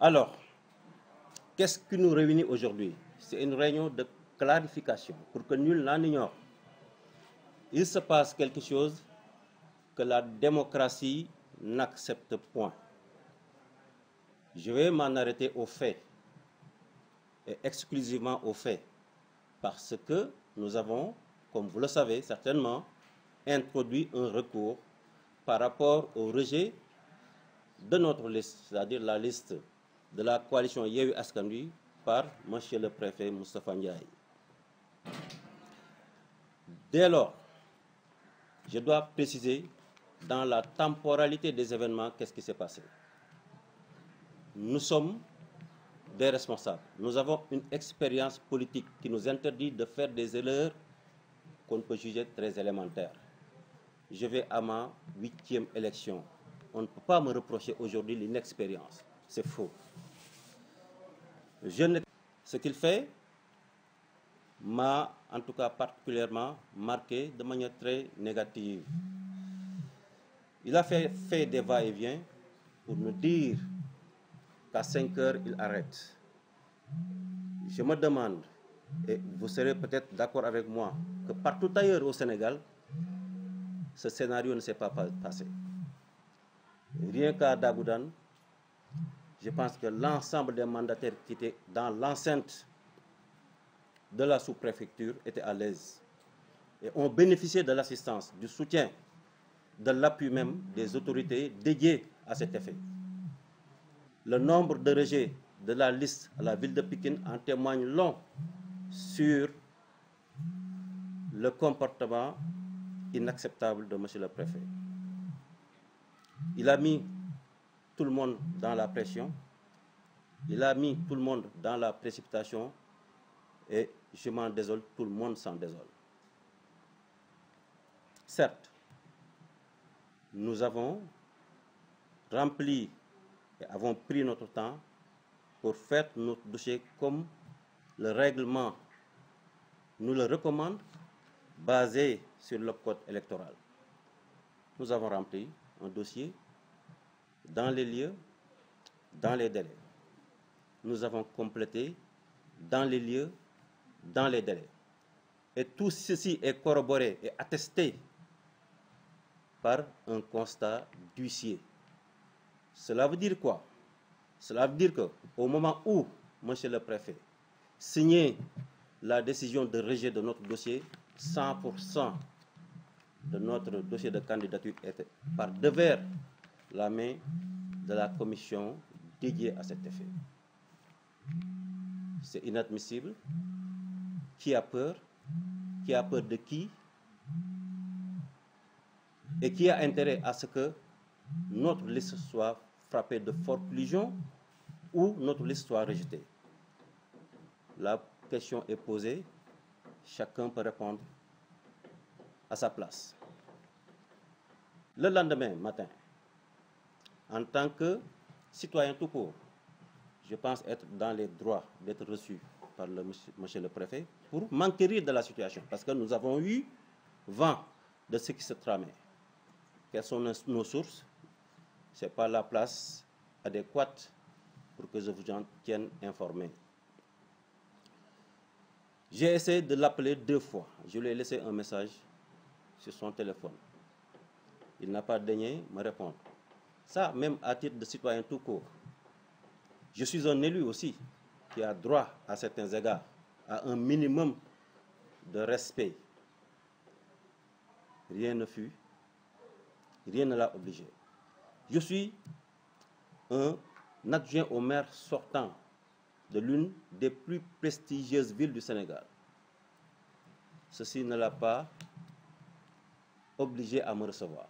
Alors, qu'est-ce qui nous réunit aujourd'hui? C'est une réunion de clarification pour que nul n'en ignore. Il se passe quelque chose que la démocratie n'accepte point. Je vais m'en arrêter aux faits, et exclusivement aux faits, parce que nous avons, comme vous le savez certainement, introduit un recours par rapport au rejet de notre liste, c'est-à-dire la liste de la coalition Yewwi Askan Wi par monsieur le préfet Moustapha Ndiaye. Dès lors, je dois préciser dans la temporalité des événements qu'est-ce qui s'est passé. Nous sommes des responsables. Nous avons une expérience politique qui nous interdit de faire des erreurs qu'on peut juger très élémentaires. Je vais à ma 8e élection. On ne peut pas me reprocher aujourd'hui l'inexpérience. C'est faux. Ce qu'il fait m'a en tout cas particulièrement marqué de manière très négative. Il a fait des va-et-vient pour nous dire qu'à 5 heures, il arrête. Je me demande, et vous serez peut-être d'accord avec moi, que partout ailleurs au Sénégal, ce scénario ne s'est pas passé. Rien qu'à Dagoudane, je pense que l'ensemble des mandataires qui étaient dans l'enceinte de la sous-préfecture étaient à l'aise et ont bénéficié de l'assistance, du soutien, de l'appui même des autorités dédiées à cet effet. Le nombre de rejets de la liste à la ville de Pikine en témoigne long sur le comportement inacceptable de monsieur le préfet. Il a mis tout le monde dans la pression, il a mis tout le monde dans la précipitation et je m'en désole, tout le monde s'en désole. Certes, nous avons rempli et avons pris notre temps pour faire notre dossier comme le règlement nous le recommande, basé sur le code électoral. Nous avons rempli un dossier dans les lieux, dans les délais. Nous avons complété dans les lieux, dans les délais. Et tout ceci est corroboré et attesté par un constat d'huissier. Cela veut dire quoi? Cela veut dire qu'au moment où monsieur le préfet signait la décision de rejet de notre dossier, 100% de notre dossier de candidature était par devers la main de la commission dédiée à cet effet. C'est inadmissible. Qui a peur? Qui a peur de qui? Et qui a intérêt à ce que notre liste soit frappée de forclusion ou notre liste soit rejetée? La question est posée, chacun peut répondre à sa place. Le lendemain matin, en tant que citoyen tout court, je pense être dans les droits d'être reçu par monsieur le préfet pour m'enquérir de la situation, parce que nous avons eu vent de ce qui se tramait. Quelles sont nos sources? Ce n'est pas la place adéquate pour que je vous en tienne informé. J'ai essayé de l'appeler 2 fois. Je lui ai laissé un message sur son téléphone. Il n'a pas daigné me répondre. Ça, même à titre de citoyen tout court. Je suis un élu aussi qui a droit à certains égards, à un minimum de respect. Rien ne fut, rien ne l'a obligé. Je suis un adjoint au maire sortant de l'une des plus prestigieuses villes du Sénégal. Ceci ne l'a pas obligé à me recevoir.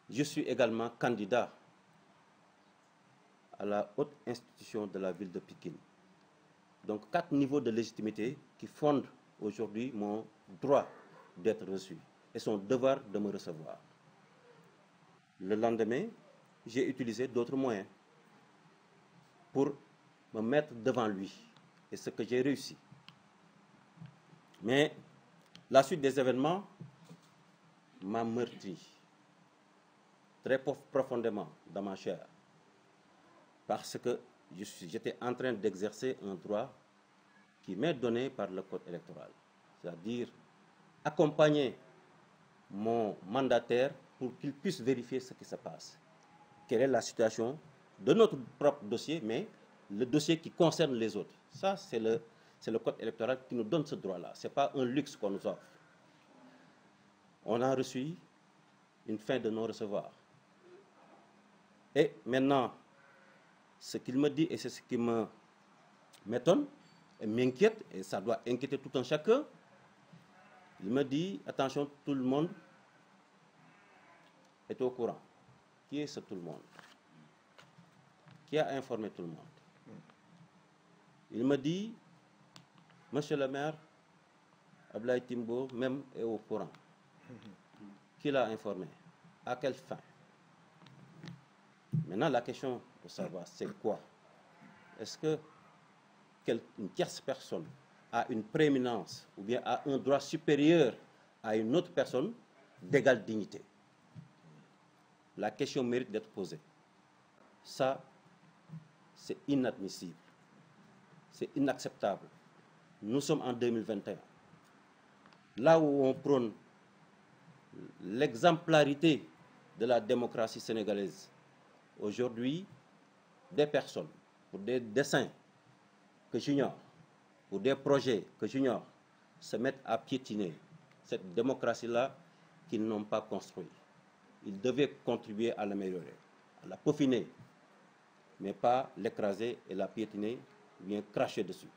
Je suis également candidat à la haute institution de la ville de Pikine. Donc 4 niveaux de légitimité qui fondent aujourd'hui mon droit d'être reçu et son devoir de me recevoir. Le lendemain, j'ai utilisé d'autres moyens pour me mettre devant lui, et ce que j'ai réussi. Mais la suite des événements m'a meurtri très profondément dans ma chair. parce que j'étais en train d'exercer un droit qui m'est donné par le code électoral, c'est-à-dire accompagner mon mandataire pour qu'il puisse vérifier ce qui se passe. Quelle est la situation de notre propre dossier, mais le dossier qui concerne les autres. Ça, c'est le code électoral qui nous donne ce droit-là. Ce n'est pas un luxe qu'on nous offre. On a reçu une fin de non-recevoir. Et maintenant, ce qu'il me dit, et c'est ce qui m'étonne et m'inquiète, et ça doit inquiéter tout un chacun, il me dit, attention, tout le monde est au courant. Qui est ce tout le monde? Qui a informé tout le monde? Il me dit, monsieur le maire, Ablaye Timbo même est au courant. Qui l'a informé? À quelle fin? Maintenant, la question de savoir, c'est quoi? Est-ce que une tierce personne a une prééminence ou bien a un droit supérieur à une autre personne d'égale dignité? La question mérite d'être posée. Ça, c'est inadmissible. C'est inacceptable. Nous sommes en 2021. Là où on prône l'exemplarité de la démocratie sénégalaise, aujourd'hui, des personnes, pour des desseins que j'ignore, pour des projets que j'ignore, se mettent à piétiner cette démocratie-là qu'ils n'ont pas construite. Ils devaient contribuer à l'améliorer, à la peaufiner, mais pas l'écraser et la piétiner, ou bien cracher dessus.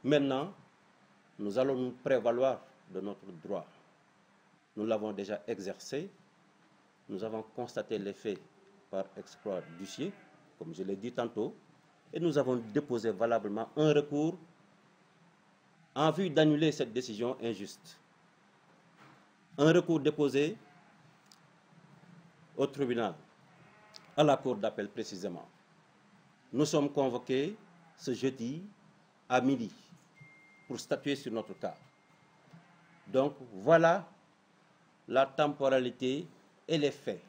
Maintenant, nous allons nous prévaloir de notre droit. Nous l'avons déjà exercé. Nous avons constaté les faits par exploit d'huissier, comme je l'ai dit tantôt, et nous avons déposé valablement un recours en vue d'annuler cette décision injuste. Un recours déposé au tribunal, à la cour d'appel précisément. Nous sommes convoqués ce jeudi à midi pour statuer sur notre cas. Donc voilà la temporalité et les faits.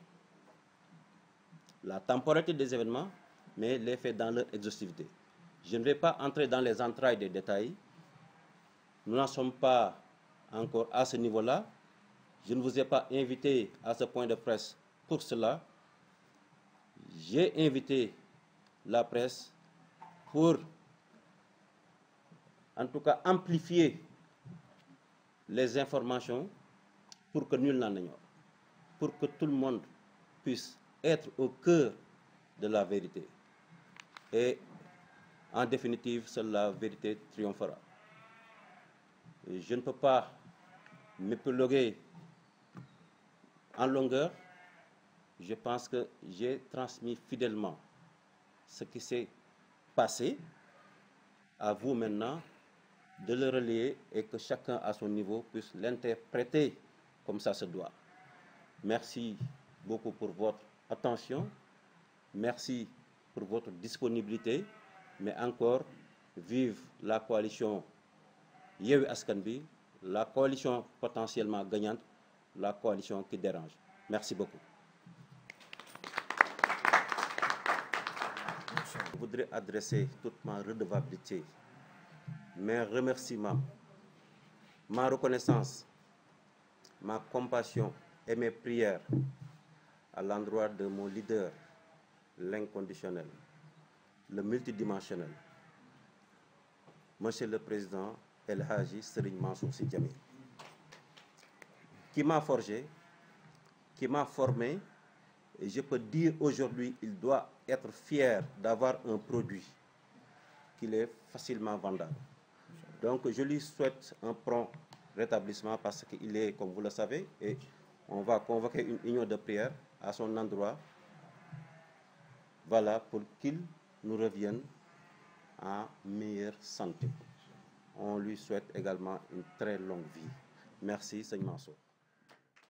La temporalité des événements, mais les faits dans leur exhaustivité. Je ne vais pas entrer dans les entrailles des détails. Nous n'en sommes pas encore à ce niveau-là. Je ne vous ai pas invité à ce point de presse pour cela. J'ai invité la presse pour, en tout cas, amplifier les informations pour que nul n'en ignore, pour que tout le monde puisse être au cœur de la vérité. Et en définitive, seule la vérité triomphera. Et je ne peux pas m'épiloguer en longueur. Je pense que j'ai transmis fidèlement ce qui s'est passé. À vous maintenant de le relayer et que chacun à son niveau puisse l'interpréter comme ça se doit. Merci beaucoup pour votre attention. Merci pour votre disponibilité. Mais encore, vive la coalition Yewwi Askan Wi, la coalition potentiellement gagnante, la coalition qui dérange. Merci beaucoup. Je voudrais adresser toute ma redevabilité, mes remerciements, ma reconnaissance, ma compassion et mes prières à l'endroit de mon leader, l'inconditionnel, le multidimensionnel, Monsieur le Président El Hadji Serigne Mansour Sy Djamil, qui m'a forgé, qui m'a formé, et je peux dire aujourd'hui, il doit être fier d'avoir un produit qu'il est facilement vendable. Donc je lui souhaite un prompt rétablissement parce qu'il est, comme vous le savez, et on va convoquer une union de prière à son endroit, voilà, pour qu'il nous revienne en meilleure santé. On lui souhaite également une très longue vie. Merci, Seigneur Mansour.